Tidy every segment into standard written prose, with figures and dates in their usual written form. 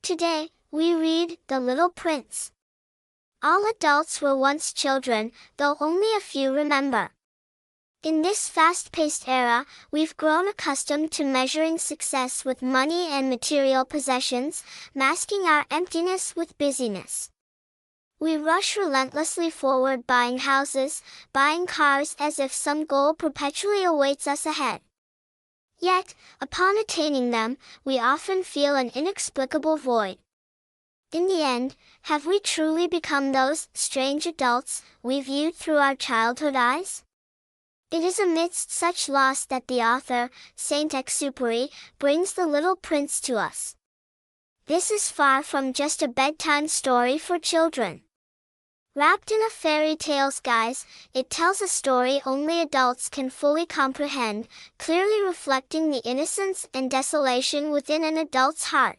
Today, we read The Little Prince. All adults were once children, though only a few remember. In this fast-paced era, we've grown accustomed to measuring success with money and material possessions, masking our emptiness with busyness. We rush relentlessly forward, buying houses, buying cars, as if some goal perpetually awaits us ahead. Yet, upon attaining them, we often feel an inexplicable void. In the end, have we truly become those strange adults we viewed through our childhood eyes? It is amidst such loss that the author, Saint-Exupéry, brings The Little Prince to us. This is far from just a bedtime story for children. Wrapped in a fairy tale's guise, it tells a story only adults can fully comprehend, clearly reflecting the innocence and desolation within an adult's heart.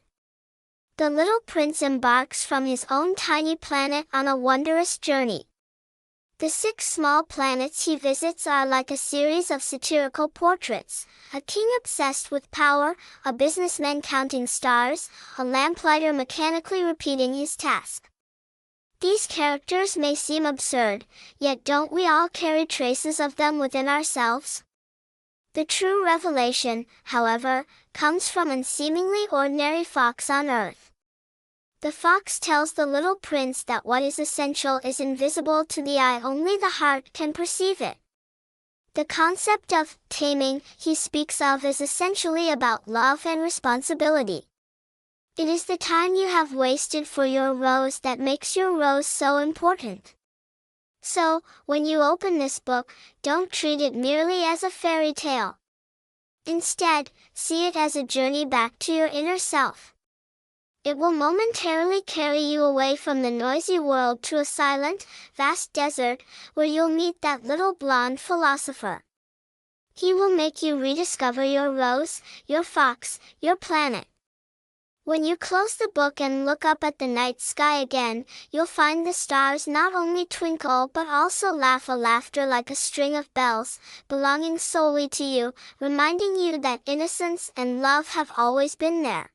The little prince embarks from his own tiny planet on a wondrous journey. The 6 small planets he visits are like a series of satirical portraits: a king obsessed with power, a businessman counting stars, a lamplighter mechanically repeating his task. These characters may seem absurd, yet don't we all carry traces of them within ourselves? The true revelation, however, comes from a seemingly ordinary fox on Earth. The fox tells the little prince that what is essential is invisible to the eye, only the heart can perceive it. The concept of taming he speaks of is essentially about love and responsibility. It is the time you have wasted for your rose that makes your rose so important. So, when you open this book, don't treat it merely as a fairy tale. Instead, see it as a journey back to your inner self. It will momentarily carry you away from the noisy world to a silent, vast desert, where you'll meet that little blonde philosopher. He will make you rediscover your rose, your fox, your planet. When you close the book and look up at the night sky again, you'll find the stars not only twinkle but also laugh a laughter like a string of bells, belonging solely to you, reminding you that innocence and love have always been there.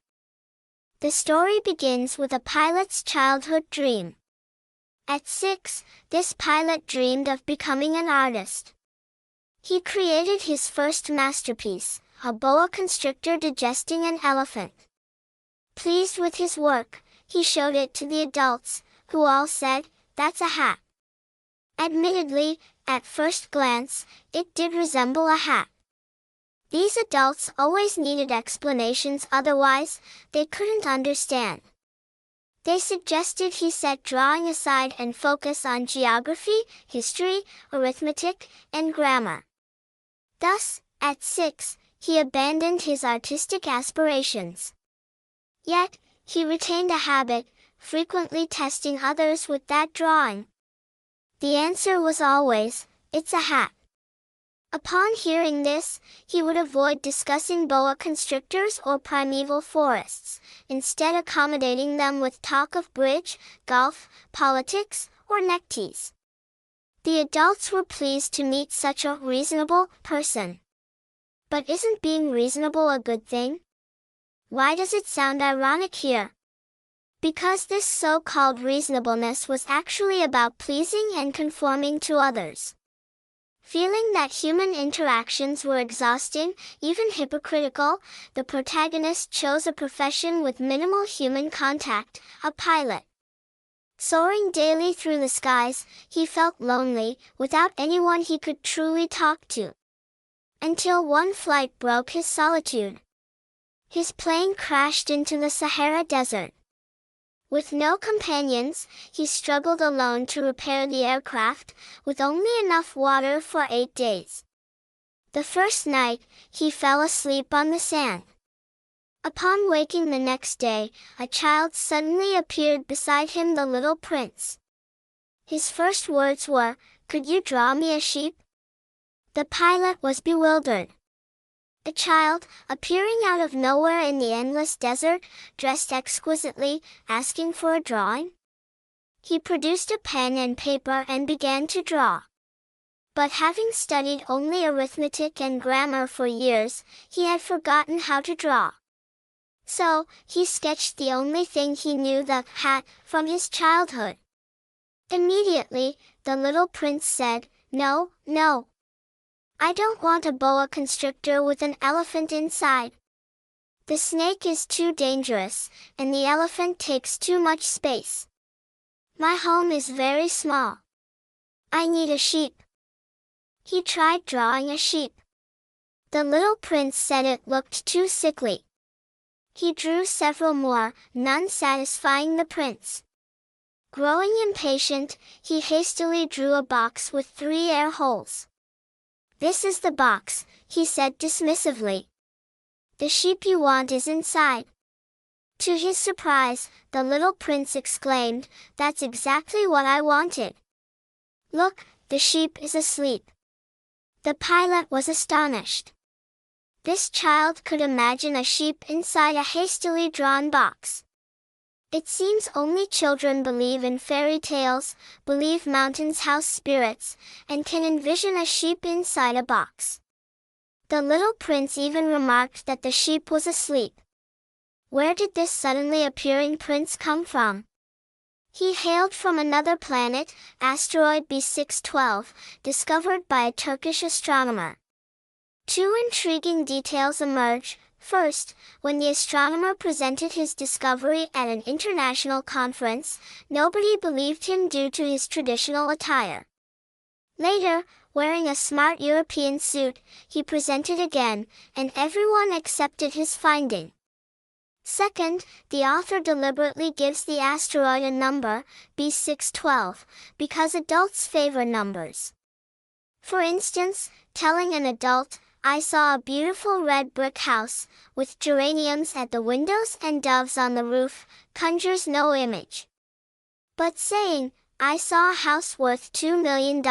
The story begins with a pilot's childhood dream. At 6, this pilot dreamed of becoming an artist. He created his first masterpiece, a boa constrictor digesting an elephant. Pleased with his work, he showed it to the adults, who all said, "That's a hat." Admittedly, at first glance, it did resemble a hat. These adults always needed explanations, otherwise, they couldn't understand. They suggested he set drawing aside and focus on geography, history, arithmetic, and grammar. Thus, at 6, he abandoned his artistic aspirations. Yet, he retained a habit, frequently testing others with that drawing. The answer was always, "It's a hat." Upon hearing this, he would avoid discussing boa constrictors or primeval forests, instead accommodating them with talk of bridge, golf, politics, or neckties. The adults were pleased to meet such a reasonable person. But isn't being reasonable a good thing? Why does it sound ironic here? Because this so-called reasonableness was actually about pleasing and conforming to others. Feeling that human interactions were exhausting, even hypocritical, the protagonist chose a profession with minimal human contact, a pilot. Soaring daily through the skies, he felt lonely, without anyone he could truly talk to. Until one flight broke his solitude. His plane crashed into the Sahara Desert. With no companions, he struggled alone to repair the aircraft, with only enough water for 8 days. The first night, he fell asleep on the sand. Upon waking the next day, a child suddenly appeared beside him, the little prince. His first words were, "Could you draw me a sheep?" The pilot was bewildered. A child, appearing out of nowhere in the endless desert, dressed exquisitely, asking for a drawing? He produced a pen and paper and began to draw. But having studied only arithmetic and grammar for years, he had forgotten how to draw. So, he sketched the only thing he knew, the hat, from his childhood. Immediately, the little prince said, "No, no. I don't want a boa constrictor with an elephant inside. The snake is too dangerous, and the elephant takes too much space. My home is very small. I need a sheep." He tried drawing a sheep. The little prince said it looked too sickly. He drew several more, none satisfying the prince. Growing impatient, he hastily drew a box with 3 air holes. "This is the box," he said dismissively. "The sheep you want is inside." To his surprise, the little prince exclaimed, "That's exactly what I wanted. Look, the sheep is asleep." The pilot was astonished. This child could imagine a sheep inside a hastily drawn box. It seems only children believe in fairy tales, believe mountains house spirits, and can envision a sheep inside a box. The little prince even remarked that the sheep was asleep. Where did this suddenly appearing prince come from? He hailed from another planet, Asteroid B612, discovered by a Turkish astronomer. 2 intriguing details emerge. First, when the astronomer presented his discovery at an international conference, nobody believed him due to his traditional attire. Later, wearing a smart European suit, he presented again, and everyone accepted his finding. Second, the author deliberately gives the asteroid a number, B612, because adults favor numbers. For instance, telling an adult, "I saw a beautiful red brick house, with geraniums at the windows and doves on the roof," conjures no image. But saying, "I saw a house worth $2 million,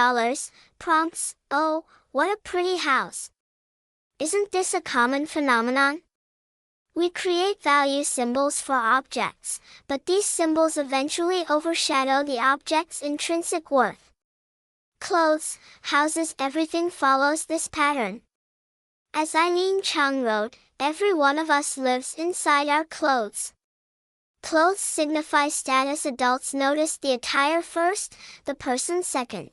prompts, "Oh, what a pretty house." Isn't this a common phenomenon? We create value symbols for objects, but these symbols eventually overshadow the object's intrinsic worth. Clothes, houses, everything follows this pattern. As Eileen Chung wrote, every one of us lives inside our clothes. Clothes signify status. Adults notice the attire first, the person second.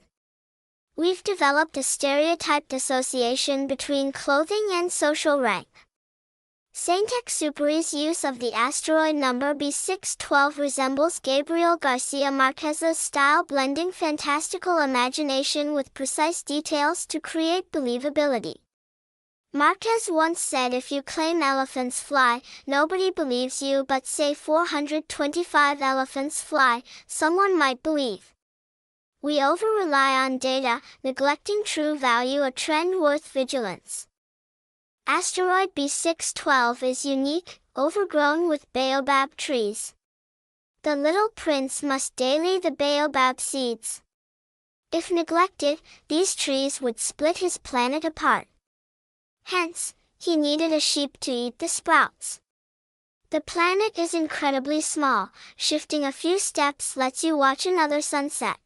We've developed a stereotyped association between clothing and social rank. Saint-Exupéry's use of the asteroid number B612 resembles Gabriel Garcia Marquez's style, blending fantastical imagination with precise details to create believability. Marquez once said, "If you claim elephants fly, nobody believes you, but say 425 elephants fly, someone might believe." We over-rely on data, neglecting true value, a trend worth vigilance. Asteroid B612 is unique, overgrown with baobab trees. The little prince must daily the baobab seeds. If neglected, these trees would split his planet apart. Hence, he needed a sheep to eat the sprouts. The planet is incredibly small, shifting a few steps lets you watch another sunset.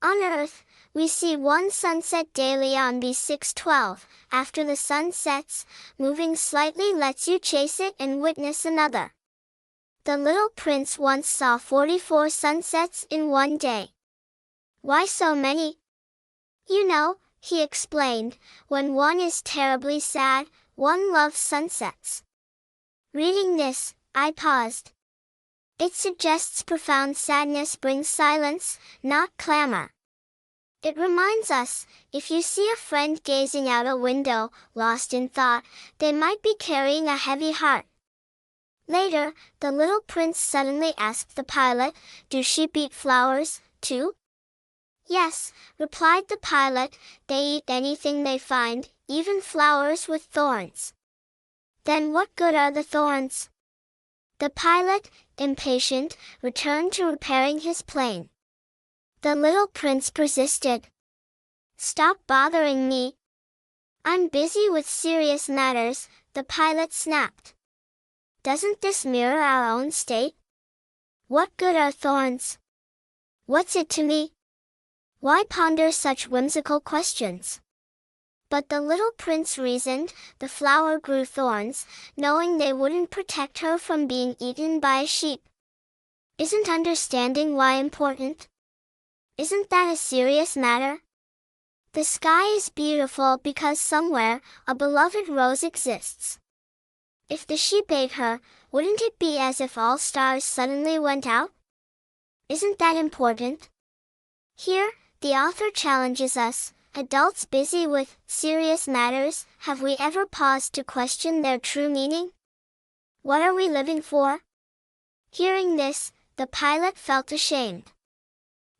On Earth, we see one sunset daily on B612. After the sun sets, moving slightly lets you chase it and witness another. The little prince once saw 44 sunsets in one day. Why so many? You know, he explained, when one is terribly sad, one loves sunsets. Reading this, I paused. It suggests profound sadness brings silence, not clamor. It reminds us, if you see a friend gazing out a window, lost in thought, they might be carrying a heavy heart. Later, the little prince suddenly asked the pilot, "Do sheep eat flowers, too?" "Yes," replied the pilot, "they eat anything they find, even flowers with thorns." "Then what good are the thorns?" The pilot, impatient, returned to repairing his plane. The little prince persisted. "Stop bothering me. I'm busy with serious matters," the pilot snapped. Doesn't this mirror our own state? What good are thorns? What's it to me? Why ponder such whimsical questions? But the little prince reasoned, the flower grew thorns, knowing they wouldn't protect her from being eaten by a sheep. Isn't understanding why important? Isn't that a serious matter? The sky is beautiful because somewhere, a beloved rose exists. If the sheep ate her, wouldn't it be as if all stars suddenly went out? Isn't that important? Here, the author challenges us, adults busy with serious matters, have we ever paused to question their true meaning? What are we living for? Hearing this, the pilot felt ashamed.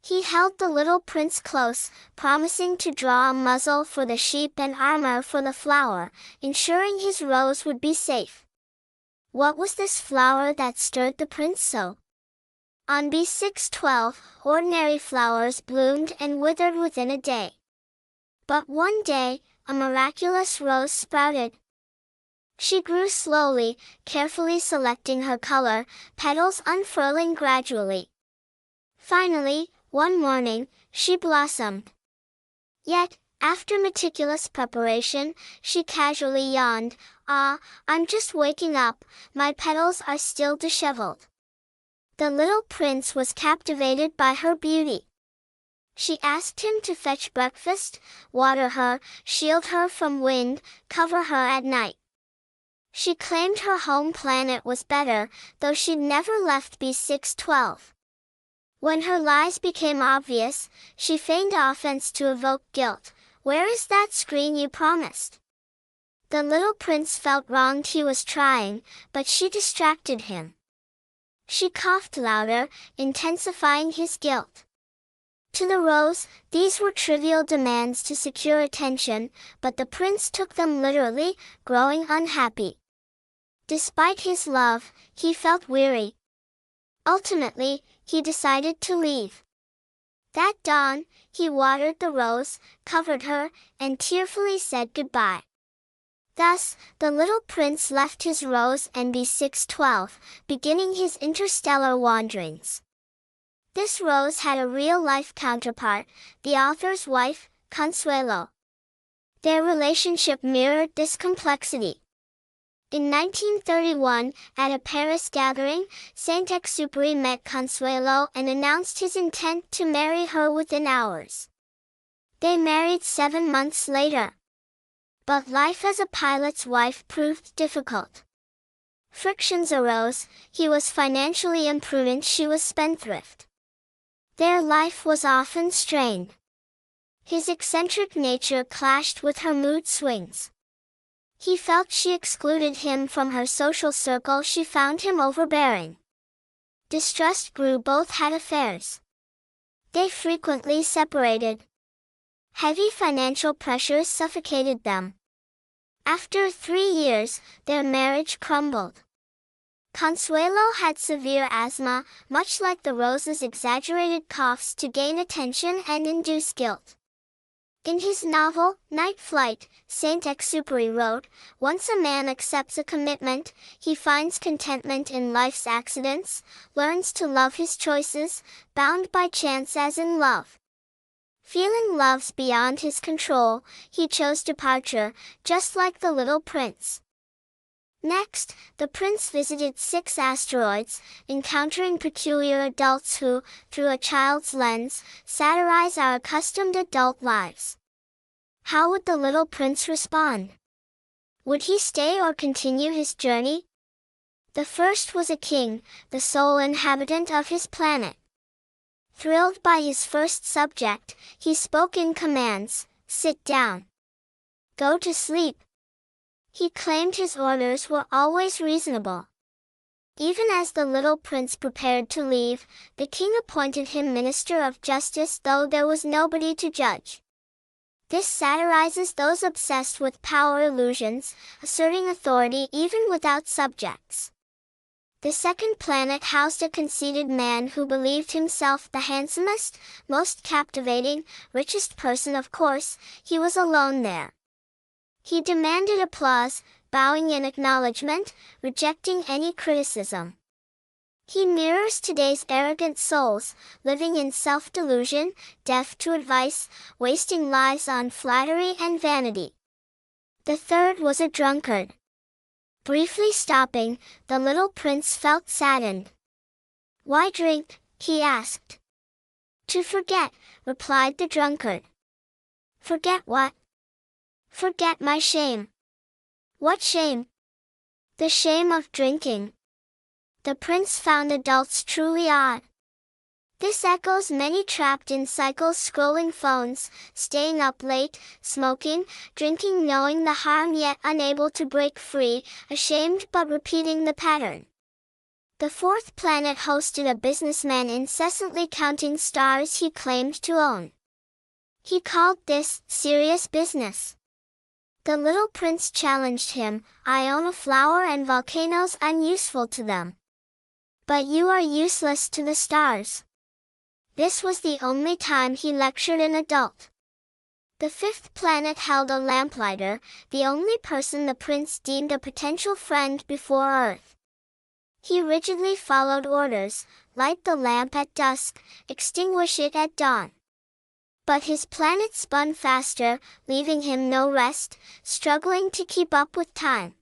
He held the little prince close, promising to draw a muzzle for the sheep and armor for the flower, ensuring his rose would be safe. What was this flower that stirred the prince so? On B612, ordinary flowers bloomed and withered within a day. But one day, a miraculous rose sprouted. She grew slowly, carefully selecting her color, petals unfurling gradually. Finally, one morning, she blossomed. Yet, after meticulous preparation, she casually yawned, "Ah, I'm just waking up, my petals are still disheveled." The little prince was captivated by her beauty. She asked him to fetch breakfast, water her, shield her from wind, cover her at night. She claimed her home planet was better, though she'd never left B612. When her lies became obvious, she feigned offense to evoke guilt. "Where is that screen you promised?" The little prince felt wronged. He was trying, but she distracted him. She coughed louder, intensifying his guilt. To the rose, these were trivial demands to secure attention, but the prince took them literally, growing unhappy. Despite his love, he felt weary. Ultimately, he decided to leave. That dawn, he watered the rose, covered her, and tearfully said goodbye. Thus, the little prince left his rose and B612, beginning his interstellar wanderings. This rose had a real-life counterpart, the author's wife, Consuelo. Their relationship mirrored this complexity. In 1931, at a Paris gathering, Saint-Exupéry met Consuelo and announced his intent to marry her within hours. They married 7 months later. But life as a pilot's wife proved difficult. Frictions arose, he was financially imprudent, she was spendthrift. Their life was often strained. His eccentric nature clashed with her mood swings. He felt she excluded him from her social circle, she found him overbearing. Distrust grew, both had affairs. They frequently separated. Heavy financial pressures suffocated them. After 3 years, their marriage crumbled. Consuelo had severe asthma, much like the rose's exaggerated coughs to gain attention and induce guilt. In his novel, Night Flight, Saint-Exupéry wrote, "Once a man accepts a commitment, he finds contentment in life's accidents, learns to love his choices, bound by chance as in love. Feeling love's beyond his control, he chose departure, just like the little prince." Next, the prince visited 6 asteroids, encountering peculiar adults who, through a child's lens, satirize our accustomed adult lives. How would the little prince respond? Would he stay or continue his journey? The first was a king, the sole inhabitant of his planet. Thrilled by his first subject, he spoke in commands: "Sit down. Go to sleep." He claimed his orders were always reasonable. Even as the little prince prepared to leave, the king appointed him minister of justice, though there was nobody to judge. This satirizes those obsessed with power illusions, asserting authority even without subjects. The second planet housed a conceited man who believed himself the handsomest, most captivating, richest person. Of course, he was alone there. He demanded applause, bowing in acknowledgement, rejecting any criticism. He mirrors today's arrogant souls, living in self-delusion, deaf to advice, wasting lives on flattery and vanity. The third was a drunkard. Briefly stopping, the little prince felt saddened. "Why drink?" he asked. "To forget," replied the drunkard. "Forget what?" "Forget my shame." "What shame?" "The shame of drinking." The prince found adults truly odd. This echoes many trapped in cycles, scrolling phones, staying up late, smoking, drinking, knowing the harm yet unable to break free, ashamed but repeating the pattern. The fourth planet hosted a businessman incessantly counting stars he claimed to own. He called this serious business. The little prince challenged him, "I own a flower and volcanoes, I'm useful to them. But you are useless to the stars." This was the only time he lectured an adult. The fifth planet held a lamplighter, the only person the prince deemed a potential friend before Earth. He rigidly followed orders: light the lamp at dusk, extinguish it at dawn. But his planet spun faster, leaving him no rest, struggling to keep up with time.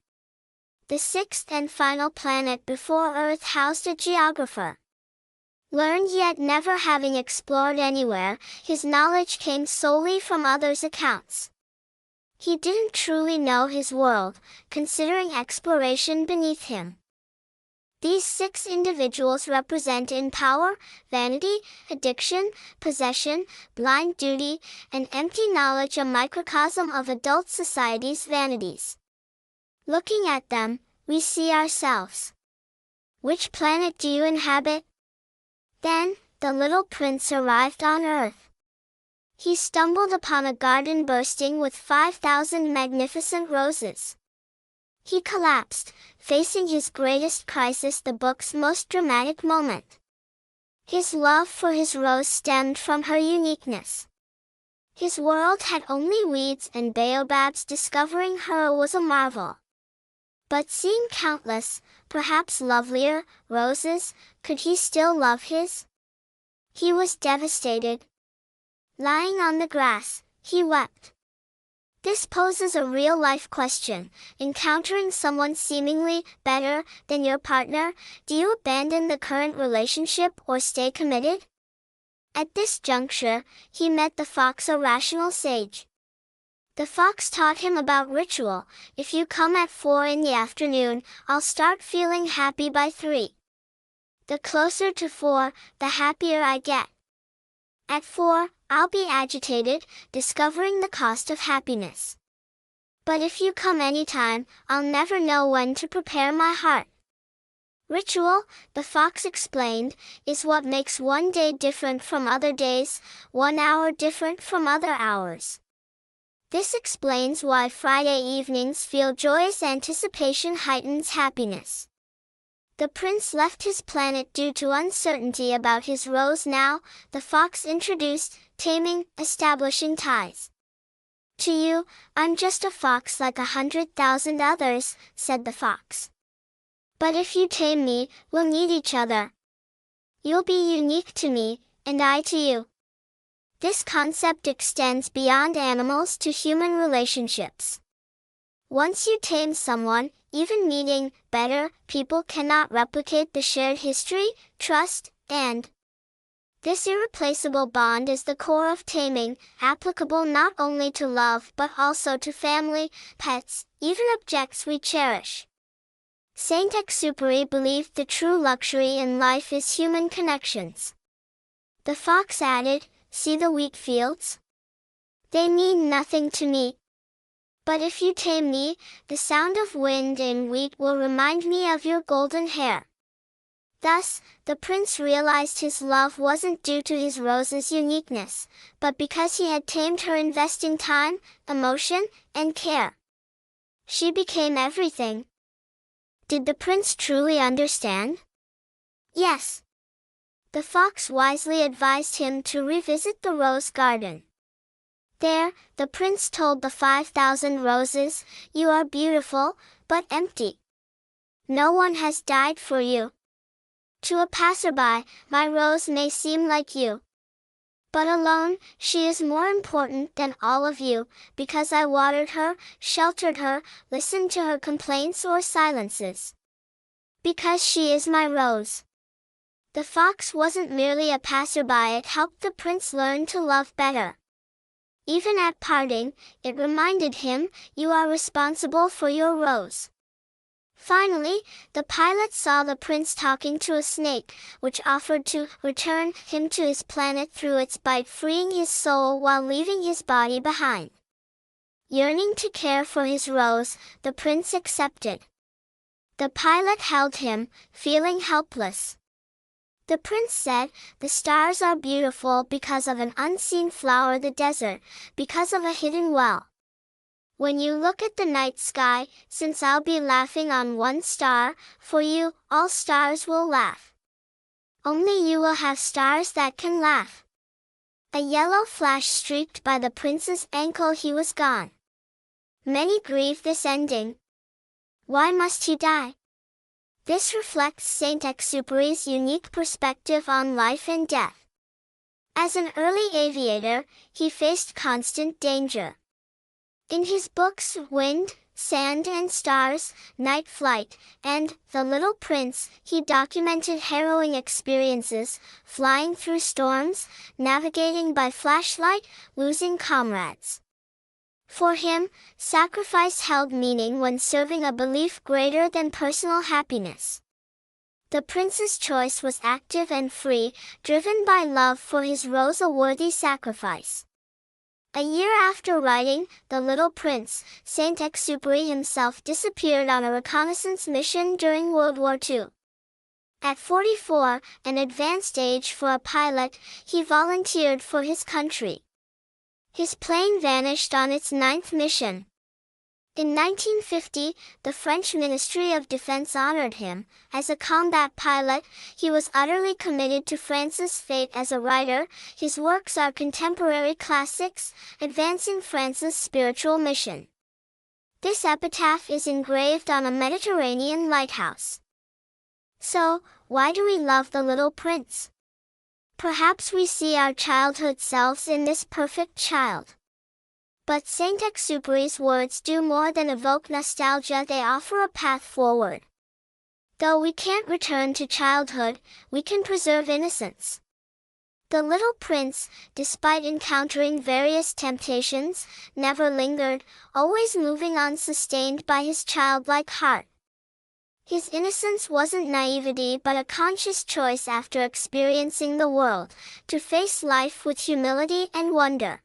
The sixth and final planet before Earth housed a geographer. Learned yet never having explored anywhere, his knowledge came solely from others' accounts. He didn't truly know his world, considering exploration beneath him. These 6 individuals represent in power, vanity, addiction, possession, blind duty, and empty knowledge, a microcosm of adult society's vanities. Looking at them, we see ourselves. Which planet do you inhabit? Then, the little prince arrived on Earth. He stumbled upon a garden bursting with 5,000 magnificent roses. He collapsed, facing his greatest crisis, the book's most dramatic moment. His love for his rose stemmed from her uniqueness. His world had only weeds and baobabs. Discovering her was a marvel. But seeing countless, perhaps lovelier, roses, could he still love his? He was devastated. Lying on the grass, he wept. This poses a real-life question. Encountering someone seemingly better than your partner, do you abandon the current relationship or stay committed? At this juncture, he met the fox, a rational sage. The fox taught him about ritual. If you come at 4 in the afternoon, I'll start feeling happy by 3. The closer to 4, the happier I get. At 4, I'll be agitated, discovering the cost of happiness. But if you come anytime, I'll never know when to prepare my heart. Ritual, the fox explained, is what makes one day different from other days, 1 hour different from other hours. This explains why Friday evenings feel joyous. Anticipation heightens happiness. The prince left his planet due to uncertainty about his rose. Now, the fox introduced Taming, establishing ties. To you, I'm just a fox like 100,000 others, said the fox. But if you tame me, we'll need each other. You'll be unique to me, and I to you. This concept extends beyond animals to human relationships. Once you tame someone, even meeting better people cannot replicate the shared history, trust, and this irreplaceable bond is the core of taming, applicable not only to love but also to family, pets, even objects we cherish. Saint-Exupéry believed the true luxury in life is human connections. The fox added, see the wheat fields? They mean nothing to me. But if you tame me, the sound of wind in wheat will remind me of your golden hair. Thus, the prince realized his love wasn't due to his rose's uniqueness, but because he had tamed her, investing time, emotion, and care. She became everything. Did the prince truly understand? Yes. The fox wisely advised him to revisit the rose garden. There, the prince told the 5,000 roses, you are beautiful, but empty. No one has died for you. To a passerby, my rose may seem like you. But alone, she is more important than all of you, because I watered her, sheltered her, listened to her complaints or silences. Because she is my rose. The fox wasn't merely a passerby, it helped the prince learn to love better. Even at parting, it reminded him, you are responsible for your rose. Finally, the pilot saw the prince talking to a snake, which offered to return him to his planet through its bite, freeing his soul while leaving his body behind. Yearning to care for his rose, the prince accepted. The pilot held him, feeling helpless. The prince said, the stars are beautiful because of an unseen flower, the desert, because of a hidden well. When you look at the night sky, since I'll be laughing on one star, for you, all stars will laugh. Only you will have stars that can laugh. A yellow flash streaked by the prince's ankle, he was gone. Many grieve this ending. Why must he die? This reflects Saint-Exupéry's unique perspective on life and death. As an early aviator, he faced constant danger. In his books Wind, Sand and Stars, Night Flight, and The Little Prince, he documented harrowing experiences, flying through storms, navigating by flashlight, losing comrades. For him, sacrifice held meaning when serving a belief greater than personal happiness. The prince's choice was active and free, driven by love for his rose, a worthy sacrifice. A year after writing The Little Prince, Saint-Exupéry himself disappeared on a reconnaissance mission during World War II. At 44, an advanced age for a pilot, he volunteered for his country. His plane vanished on its 9th mission. In 1950, the French Ministry of Defense honored him. As a combat pilot, he was utterly committed to France's fate. As a writer, his works are contemporary classics, advancing France's spiritual mission. This epitaph is engraved on a Mediterranean lighthouse. So, why do we love the Little Prince? Perhaps we see our childhood selves in this perfect child. But Saint-Exupéry's words do more than evoke nostalgia, they offer a path forward. Though we can't return to childhood, we can preserve innocence. The Little Prince, despite encountering various temptations, never lingered, always moving on, sustained by his childlike heart. His innocence wasn't naivety but a conscious choice after experiencing the world, to face life with humility and wonder.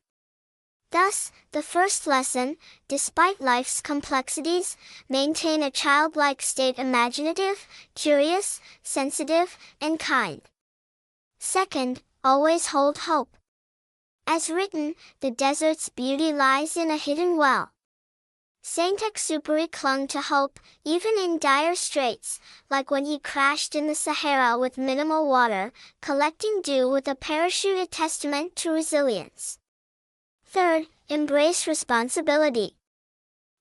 Thus, the first lesson, despite life's complexities, maintain a childlike state, imaginative, curious, sensitive, and kind. Second, always hold hope. As written, the desert's beauty lies in a hidden well. Saint-Exupéry clung to hope, even in dire straits, like when he crashed in the Sahara with minimal water, collecting dew with a parachute, a testament to resilience. Third, embrace responsibility.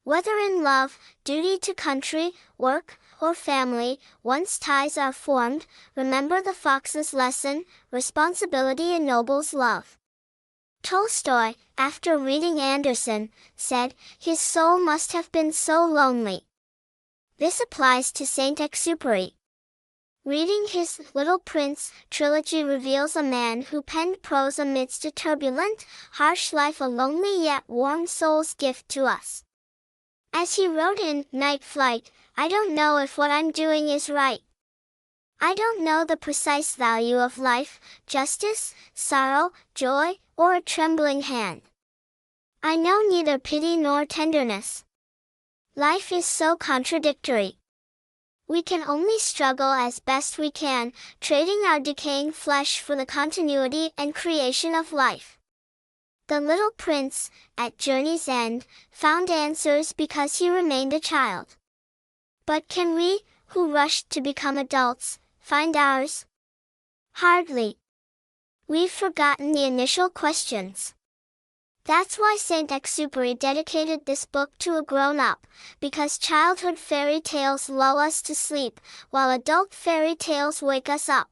Whether in love, duty to country, work, or family, once ties are formed, remember the fox's lesson, responsibility ennobles love. Tolstoy, after reading Andersen, said, his soul must have been so lonely. This applies to Saint-Exupéry. Reading his Little Prince trilogy reveals a man who penned prose amidst a turbulent, harsh life, a lonely yet warm soul's gift to us. As he wrote in Night Flight, I don't know if what I'm doing is right. I don't know the precise value of life, justice, sorrow, joy, or a trembling hand. I know neither pity nor tenderness. Life is so contradictory. We can only struggle as best we can, trading our decaying flesh for the continuity and creation of life. The Little Prince, at journey's end, found answers because he remained a child. But can we, who rushed to become adults, find ours? Hardly. We've forgotten the initial questions. That's why Saint-Exupéry dedicated this book to a grown-up, because childhood fairy tales lull us to sleep, while adult fairy tales wake us up.